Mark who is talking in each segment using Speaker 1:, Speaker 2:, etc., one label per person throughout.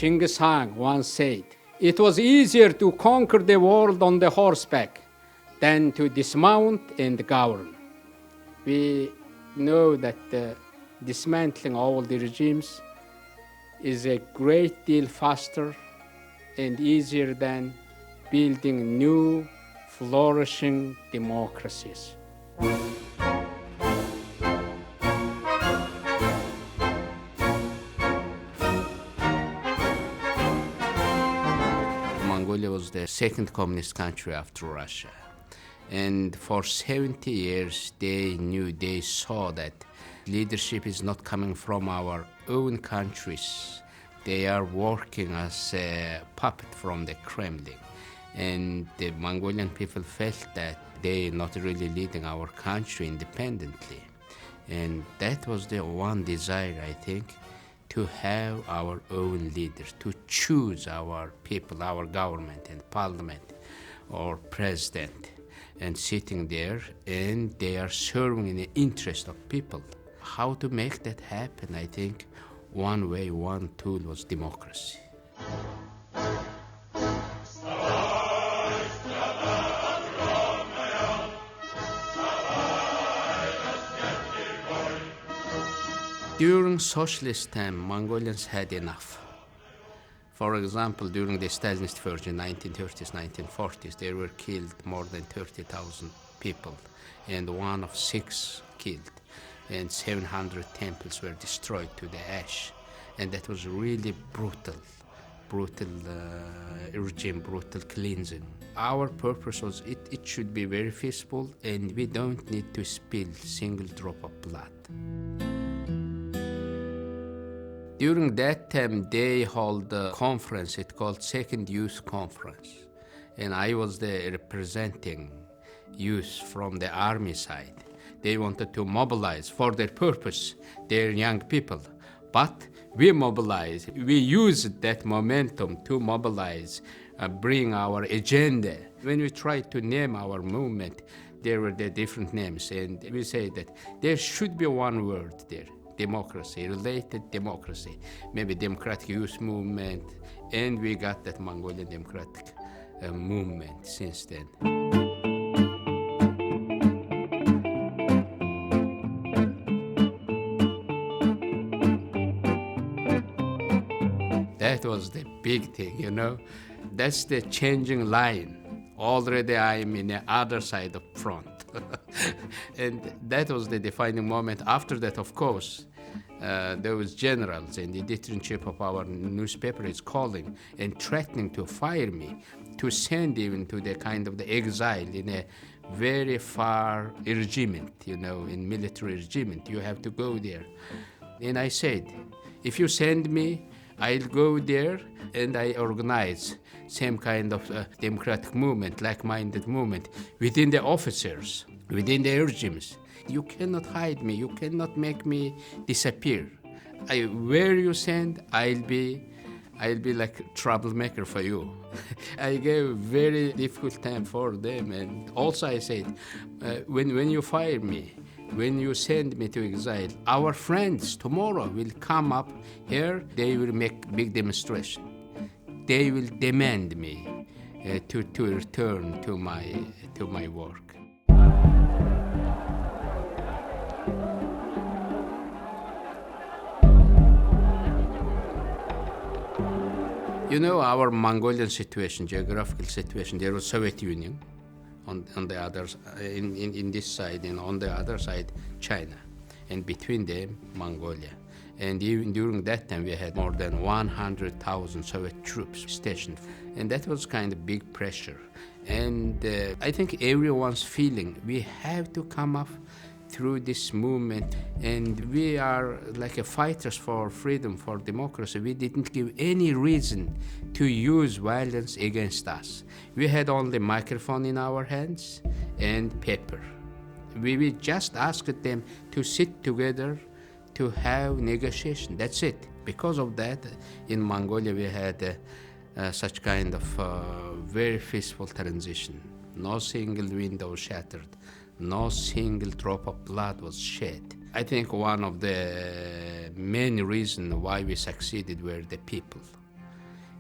Speaker 1: Genghis Khan once said, "It was easier to conquer the world on the horseback than to dismount and govern." We know that dismantling all the regimes is a great deal faster and easier than building new, flourishing democracies. Mongolia was the second communist country after Russia. And for 70 years, they saw that leadership is not coming from our own countries. They are working as a puppet from the Kremlin. And the Mongolian people felt that they are not really leading our country independently. And that was the one desire, I think, to have our own leaders, to choose our people, our government and parliament or president, and sitting there, and they are serving in the interest of people. How to make that happen? I think one way, one tool was democracy. During socialist time, Mongolians had enough. For example, during the Stalinist purge in 1930s, 1940s, there were killed more than 30,000 people, and 1 of 6 killed, and 700 temples were destroyed to the ash. And that was really brutal regime, brutal cleansing. Our purpose was it should be very peaceful, and we don't need to spill a single drop of blood. During that time, they held a conference, it's called Second Youth Conference. And I was there representing youth from the army side. They wanted to mobilize for their purpose, their young people. But we mobilized, we used that momentum to mobilize, bring our agenda. When we tried to name our movement, there were the different names. And we say that there should be one word there. Democracy, related democracy, maybe democratic youth movement, and we got that Mongolian democratic movement since then. That was the big thing, you know. That's the changing line. Already I am in the other side of front. And that was the defining moment. After that, of course, there was generals, and the editor-in-chief of our newspaper is calling and threatening to fire me, to send even to the kind of the exile in a very far regiment, you know, in military regiment. You have to go there. And I said, if you send me, I'll go there and I organize same kind of democratic movement, like-minded movement within the officers, within the regimes. You cannot hide me. You cannot make me disappear. Where you send, I'll be like troublemaker for you. I gave a very difficult time for them, and also I said, when you fire me, when you send me to exile, our friends tomorrow will come up here. They will make big demonstration. They will demand me to return to my work. You know, our Mongolian situation, geographical situation, there was Soviet Union on the other, in this side, and on the other side, China, and between them, Mongolia. And even during that time, we had more than 100,000 Soviet troops stationed. And that was kind of big pressure. And I think everyone's feeling, we have to come up through this movement, and we are like a fighters for freedom, for democracy. We didn't give any reason to use violence against us. We had only microphone in our hands and paper. We just asked them to sit together to have negotiation. That's it. Because of that, in Mongolia we had such kind of very peaceful transition. No single window shattered. No single drop of blood was shed. I think one of the main reasons why we succeeded were the people.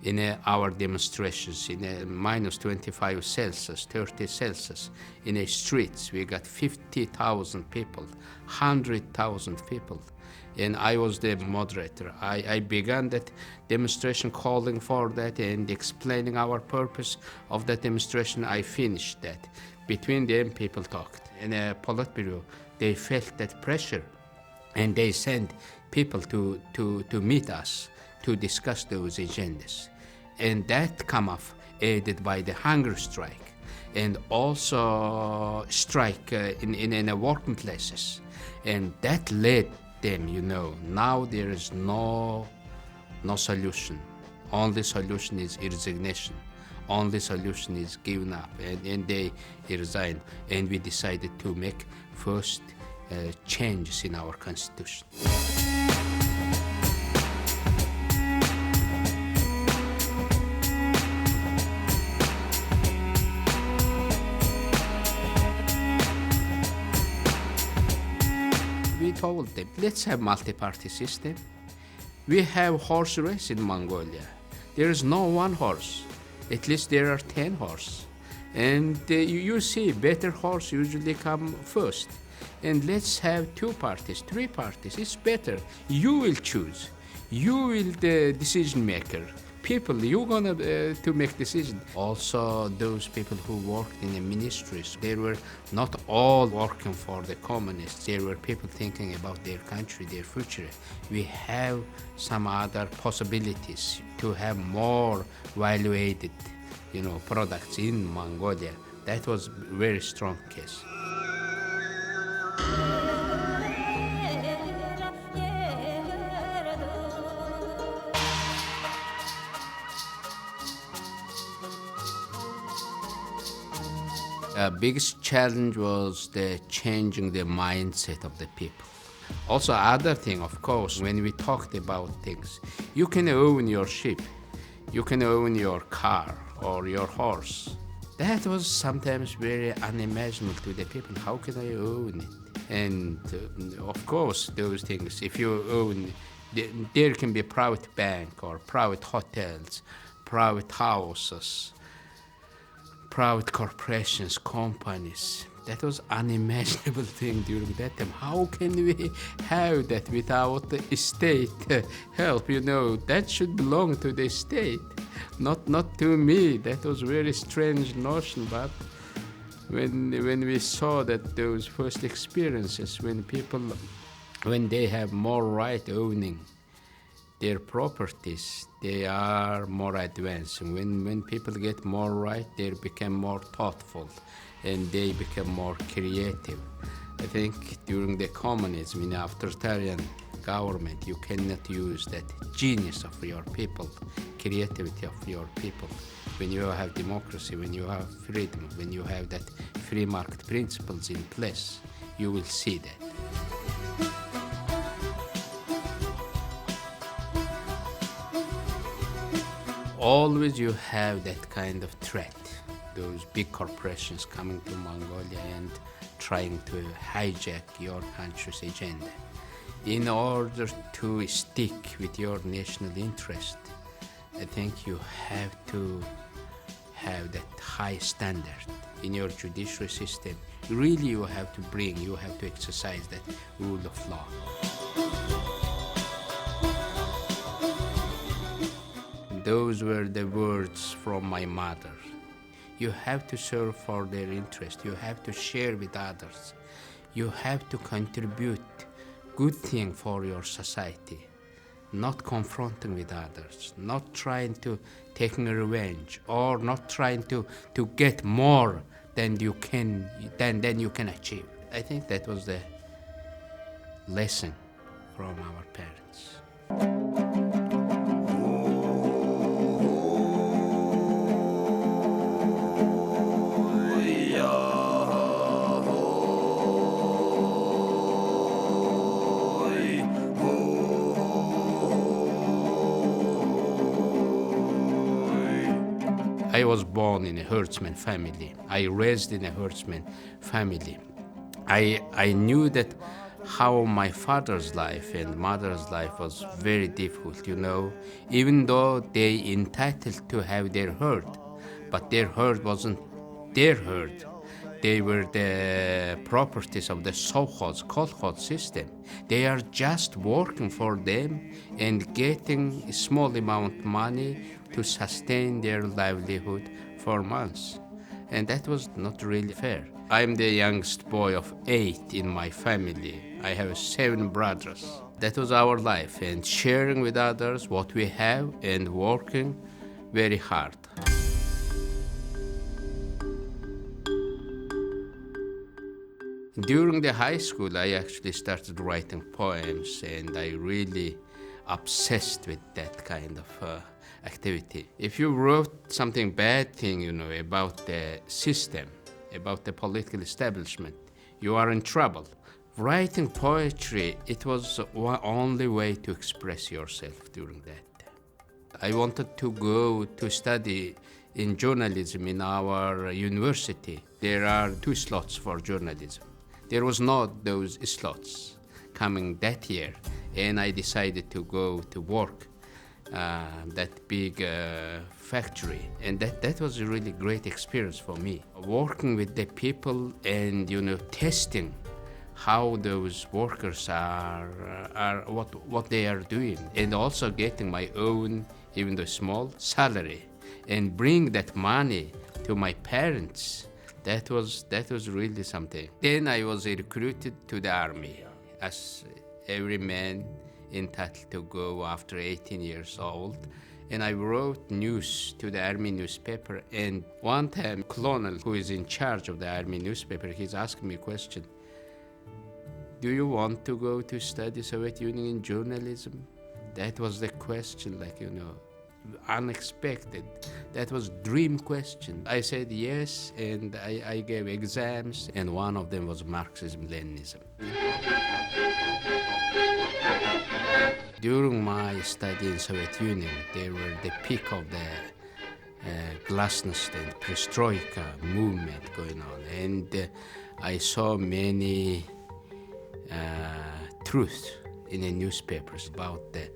Speaker 1: In our demonstrations, in minus 25 Celsius, 30 Celsius, in the streets, we got 50,000 people, 100,000 people. And I was the moderator. I began that demonstration calling for that and explaining our purpose of that demonstration. I finished that. Between them, people talked. In a Politburo, they felt that pressure, and they sent people to meet us to discuss those agendas. And that come off aided by the hunger strike, and also strike in working places. And that led them, now there is no solution. Only solution is resignation. Only solution is giving up, and they resigned. And we decided to make first changes in our constitution. We told them, let's have multi-party system. We have horse race in Mongolia. There is no one horse. At least there are 10 horses. And you see, better horse usually come first. And let's have 2 parties, 3 parties. It's better. You will choose. You will the decision maker. People, you're gonna to make decision. Also, those people who worked in the ministries, they were not all working for the communists. There were people thinking about their country, their future. We have some other possibilities to have more value-added, products in Mongolia. That was a very strong case. Biggest challenge was the changing the mindset of the people. Also, other thing, of course, when we talked about things, you can own your ship, you can own your car or your horse. That was sometimes very unimaginable to the people. How can I own it? And of course, those things, if you own, there can be a private bank or private hotels, private houses, private corporations, companies. That was unimaginable thing during that time. How can we have that without the state help? That should belong to the state, not to me. That was very strange notion. But when we saw that those first experiences, when they have more right owning their properties, they are more advanced. When people get more right, they become more thoughtful and they become more creative. I think during the communism, in authoritarian government, you cannot use that genius of your people, creativity of your people. When you have democracy, when you have freedom, when you have that free market principles in place, you will see that. Always you have that kind of threat, those big corporations coming to Mongolia and trying to hijack your country's agenda. In order to stick with your national interest, I think you have to have that high standard in your judiciary system. Really you have to exercise that rule of law. Those were the words from my mother. You have to serve for their interest. You have to share with others. You have to contribute good thing for your society, not confronting with others, not trying to take revenge, or not trying to get more than you can achieve. I think that was the lesson from our parents. I was born in a herdsman family. I raised in a herdsman family. I knew that how my father's life and mother's life was very difficult, even though they entitled to have their herd, but their herd wasn't their herd. They were the properties of the sovkhoz, kolkhoz system. They are just working for them and getting a small amount of money to sustain their livelihood for months. And that was not really fair. I'm the youngest boy of 8 in my family. I have 7 brothers. That was our life, and sharing with others what we have and working very hard. During the high school, I actually started writing poems, and I really obsessed with that kind of activity. If you wrote something bad thing, about the system, about the political establishment, you are in trouble. Writing poetry, it was the only way to express yourself during that. I wanted to go to study in journalism in our university. There are 2 slots for journalism. There was not those slots coming that year, and I decided to go to work that big factory, and that was a really great experience for me. Working with the people and testing how those workers are what they are doing, and also getting my own, even though small, salary, and bring that money to my parents. That was really something. Then I was recruited to the army, as every man entitled to go after 18 years old. And I wrote news to the army newspaper. And one time, Colonel, who is in charge of the army newspaper, he's asking me a question. Do you want to go to study Soviet Union in journalism? That was the question, unexpected. That was dream question. I said yes, and I gave exams, and one of them was Marxism-Leninism. During my study in Soviet Union, they were the peak of the glasnost and perestroika movement going on, and I saw many truths in the newspapers about the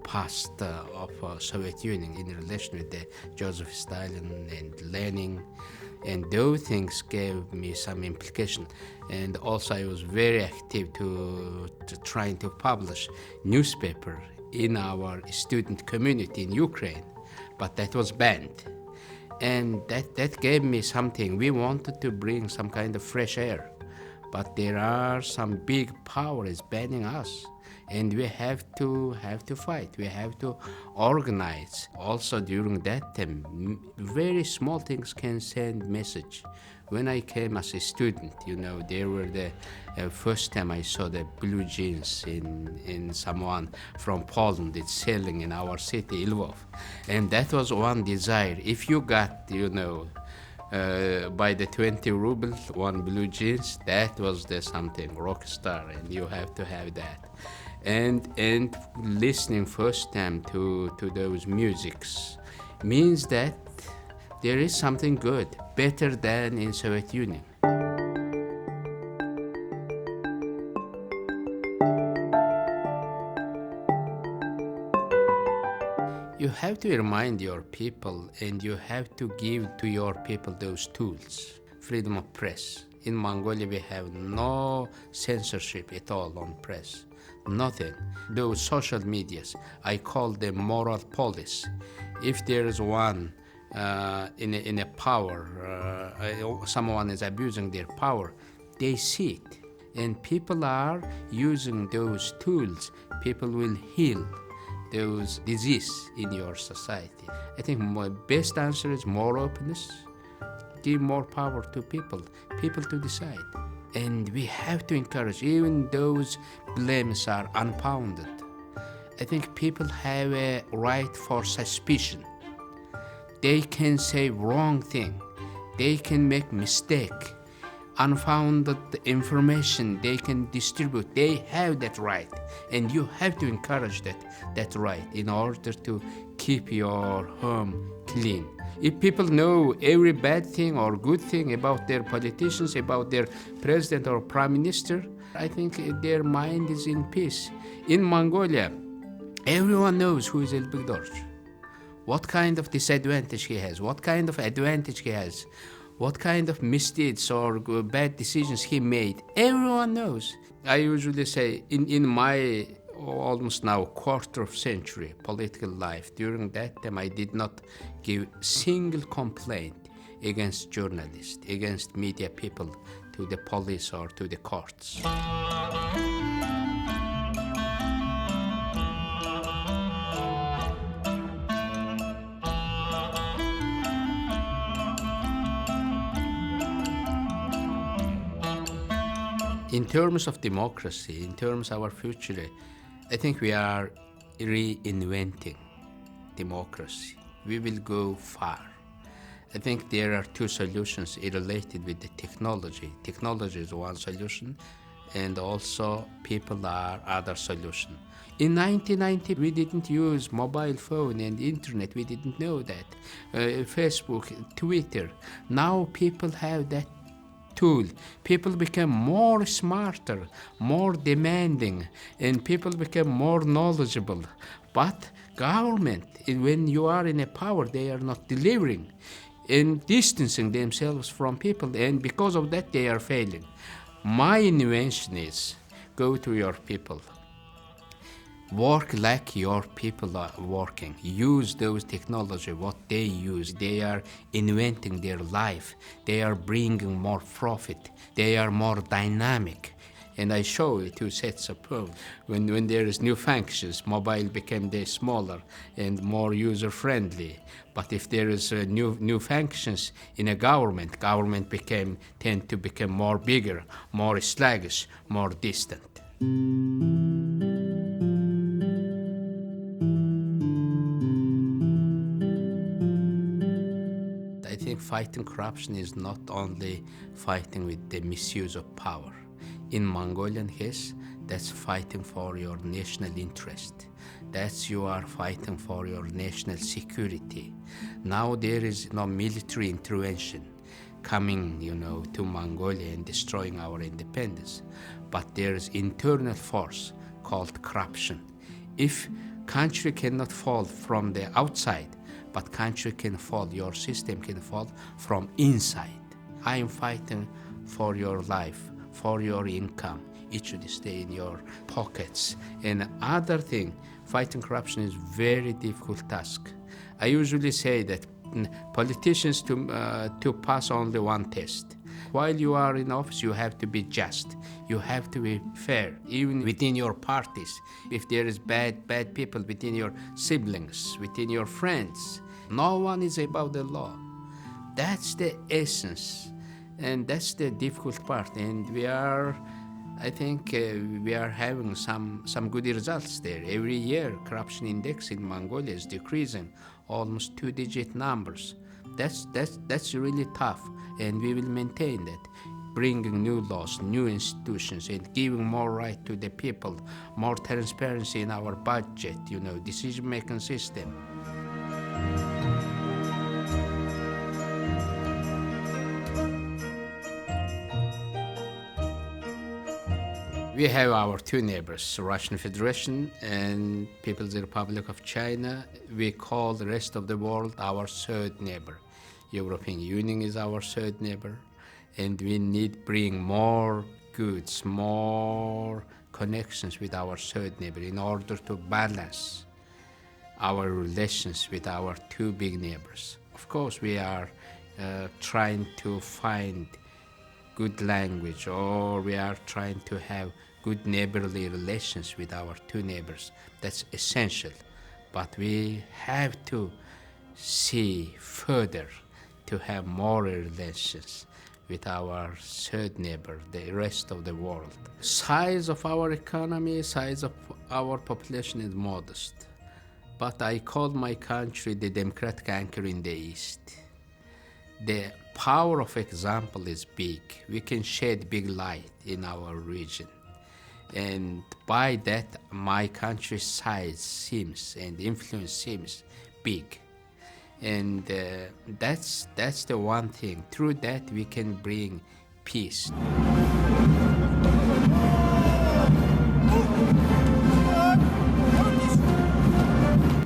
Speaker 1: past of Soviet Union in relation with the Joseph Stalin and Lenin, and those things gave me some implication. And also I was very active to trying to publish newspaper in our student community in Ukraine, but that was banned. And that gave me something. We wanted to bring some kind of fresh air, but there are some big powers banning us. And we have to fight. We have to organize. Also during that time, very small things can send message. When I came as a student, there were the first time I saw the blue jeans in someone from Poland. It's selling in our city, Lvov, and that was one desire. If you got, by the 20 rubles, one blue jeans, that was the something rock star, and you have to have that. And listening first time to those musics means that there is something good, better than in Soviet Union. You have to remind your people, and you have to give to your people those tools. Freedom of press. In Mongolia, we have no censorship at all on press. Nothing. Those social medias, I call them moral police. If there is one in a power, someone is abusing their power, they see it. And people are using those tools. People will heal those diseases in your society. I think my best answer is more openness. Give more power to people to decide. And we have to encourage, even those blames are unfounded. I think people have a right for suspicion. They can say wrong thing. They can make mistake. Unfounded information they can distribute. They have that right, and you have to encourage that right in order to keep your home clean. If people know every bad thing or good thing about their politicians, about their president or prime minister, I think their mind is in peace. In Mongolia, everyone knows who is Elbegdorj, what kind of disadvantage he has, what kind of advantage he has, what kind of misdeeds or bad decisions he made. Everyone knows. I usually say in my almost now quarter of century political life, during that time I did not give single complaint against journalists, against media people, to the police or to the courts. In terms of democracy, in terms of our future, I think we are reinventing democracy. We will go far. I think there are two solutions related with the technology. Technology is one solution, and also people are other solution. In 1990, we didn't use mobile phone and internet. We didn't know that. Facebook, Twitter. Now people have that tool. People become more smarter, more demanding, and people become more knowledgeable. But government, when you are in a power, they are not delivering and distancing themselves from people, and because of that they are failing. My invention is go to your people. Work like your people are working. Use those technology, what they use. They are inventing their life. They are bringing more profit. They are more dynamic. And I show you two sets of proof. When there is new functions, mobile became smaller and more user-friendly. But if there is new functions in a government tend to become more bigger, more sluggish, more distant. I think fighting corruption is not only fighting with the misuse of power. In Mongolian case, that's fighting for your national interest. That's you are fighting for your national security. Now there is no military intervention coming, to Mongolia and destroying our independence. But there is internal force called corruption. If country cannot fall from the outside, but country can fall, your system can fall from inside. I am fighting for your life, for your income. It should stay in your pockets. And other thing, fighting corruption is very difficult task. I usually say that politicians to pass only one test. While you are in office, you have to be just. You have to be fair, even within your parties. If there is bad people within your siblings, within your friends, no one is above the law. That's the essence, and that's the difficult part. And I think we are having some good results there. Every year, corruption index in Mongolia is decreasing, almost 2-digit numbers. That's really tough, and we will maintain that, bringing new laws, new institutions, and giving more right to the people, more transparency in our budget, decision-making system. We have our two neighbors, Russian Federation and People's Republic of China. We call the rest of the world our third neighbor. European Union is our third neighbor, and we need bring more goods, more connections with our third neighbor in order to balance our relations with our two big neighbors. Of course, we are trying to find good language, or we are trying to have good neighborly relations with our two neighbors. That's essential. But we have to see further to have more relations with our third neighbor, the rest of the world. Size of our economy, size of our population is modest. But I call my country the democratic anchor in the East. The power of example is big. We can shed big light in our region. And by that, my country's size seems and influence seems big. And that's the one thing. Through that, we can bring peace.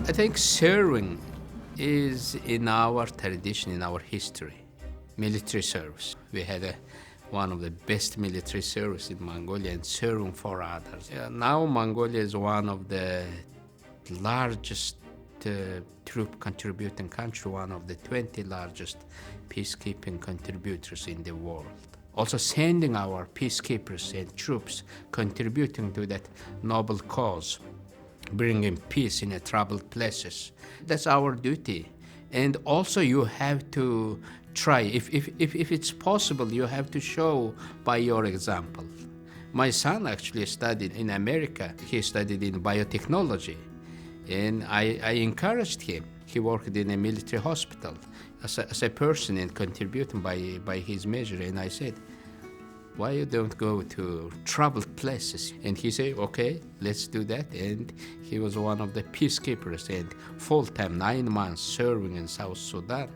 Speaker 1: I think serving is in our tradition, in our history. Military service. We had one of the best military service in Mongolia and serving for others. Now Mongolia is one of the largest troop contributing country, one of the 20 largest peacekeeping contributors in the world. Also sending our peacekeepers and troops contributing to that noble cause, bringing peace in troubled places. That's our duty. And also you have to try, if it's possible, you have to show by your example. My son actually studied in America. He studied in biotechnology. And I encouraged him. He worked in a military hospital as a person and contributing by his measure. And I said, why you don't go to troubled places? And he said, okay, let's do that. And he was one of the peacekeepers and full-time 9 months serving in South Sudan.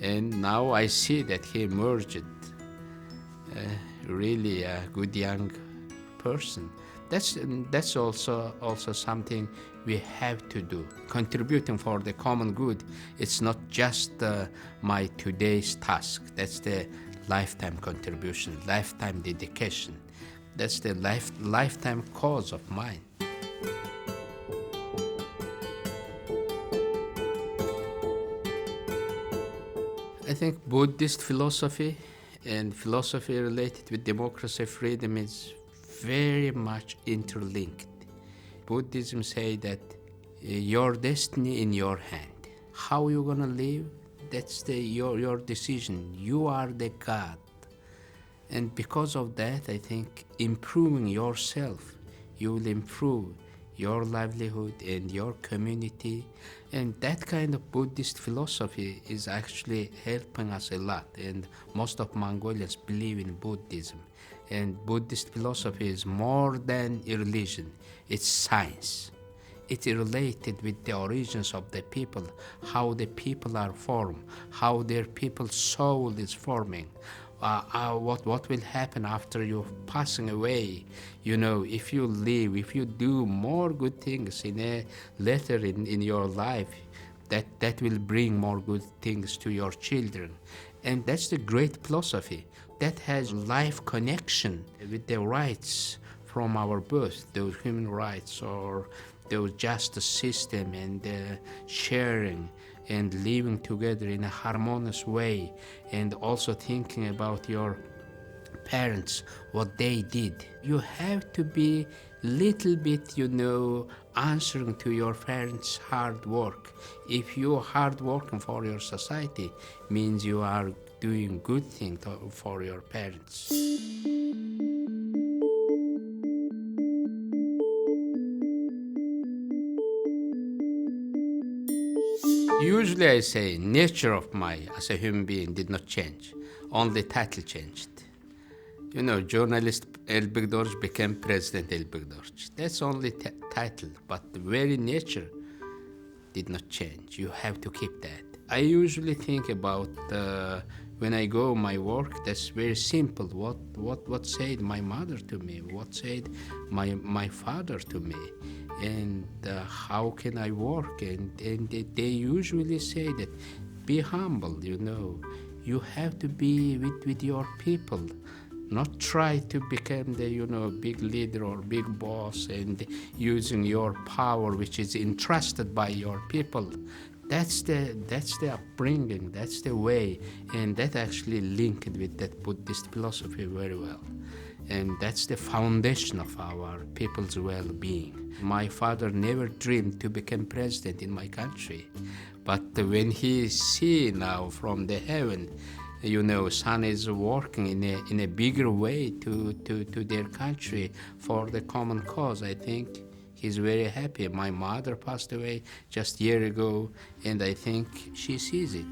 Speaker 1: And now I see that he emerged really a good young person. That's also something we have to do. Contributing for the common good, it's not just my today's task. That's the lifetime contribution, lifetime dedication. That's the lifetime cause of mine. I think Buddhist philosophy and philosophy related with democracy, freedom is very much interlinked. Buddhism say that your destiny in your hand. How you gonna live? That's your decision. You are the God. And because of that, I think improving yourself, you will improve your livelihood and your community. And that kind of Buddhist philosophy is actually helping us a lot. And most of Mongolians believe in Buddhism. And Buddhist philosophy is more than a religion, it's science. It's related with the origins of the people, how the people are formed, how their people's soul is forming, what will happen after you're passing away. You know, if you live, if you do more good things later in your life, that will bring more good things to your children. And that's the great philosophy that has life connection with the rights from our birth, those human rights or those justice system and sharing and living together in a harmonious way, and also thinking about your parents, what they did. You have to be little bit, answering to your parents' hard work. If you're hard working for your society, means you are doing good things for your parents. Usually I say nature of as a human being did not change. Only title changed. Journalist Elbegdorj became President Elbegdorj. That's only title, but the very nature did not change. You have to keep that. I usually think about when I go my work, that's very simple. What said my mother to me? What said my father to me? And how can I work? And they usually say that be humble, You have to be with your people, not try to become the big leader or big boss and using your power which is entrusted by your people. That's the upbringing, that's the way, and that actually linked with that Buddhist philosophy very well. And that's the foundation of our people's well-being. My father never dreamed to become president in my country, but when he see now from the heaven son is working in a bigger way to their country for the common cause. I think he's very happy. My mother passed away just a year ago, and I think she sees it.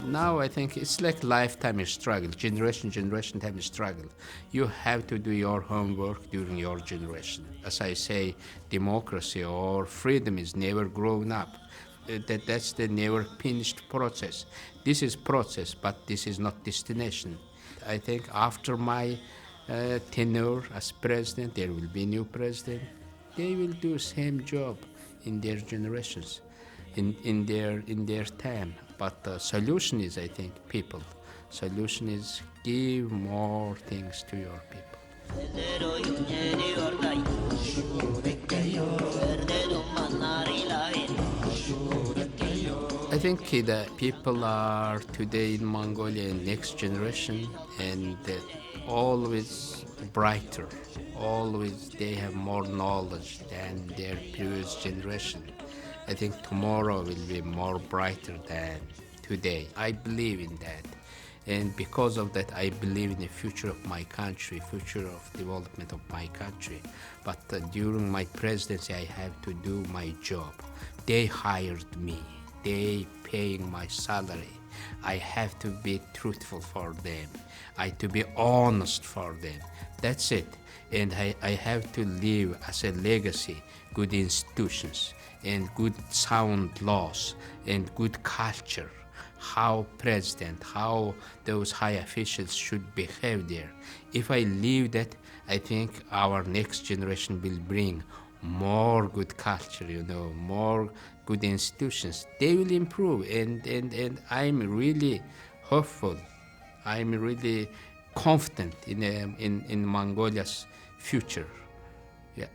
Speaker 1: Now I think it's like lifetime struggle, generation time struggle. You have to do your homework during your generation. As I say, democracy or freedom is never grown up. That's the never finished process. This is process, but this is not destination. I think after my tenure as president, there will be new president. They will do same job in their generations, in their time. But the solution is, I think, people. Solution is give more things to your people. I think the people are today in Mongolia next generation, and always brighter. Always they have more knowledge than their previous generation. I think tomorrow will be more brighter than today. I believe in that. And because of that, I believe in the future of my country, future of development of my country. But during my presidency, I have to do my job. They hired me. They paying my salary. I have to be truthful for them. I have to be honest for them. That's it. And I have to leave as a legacy good institutions and good sound laws and good culture, how president, how those high officials should behave there. If I leave that, I think our next generation will bring more good culture, more good institutions. They will improve, and I'm really hopeful. I'm really confident in Mongolia's future. Yeah.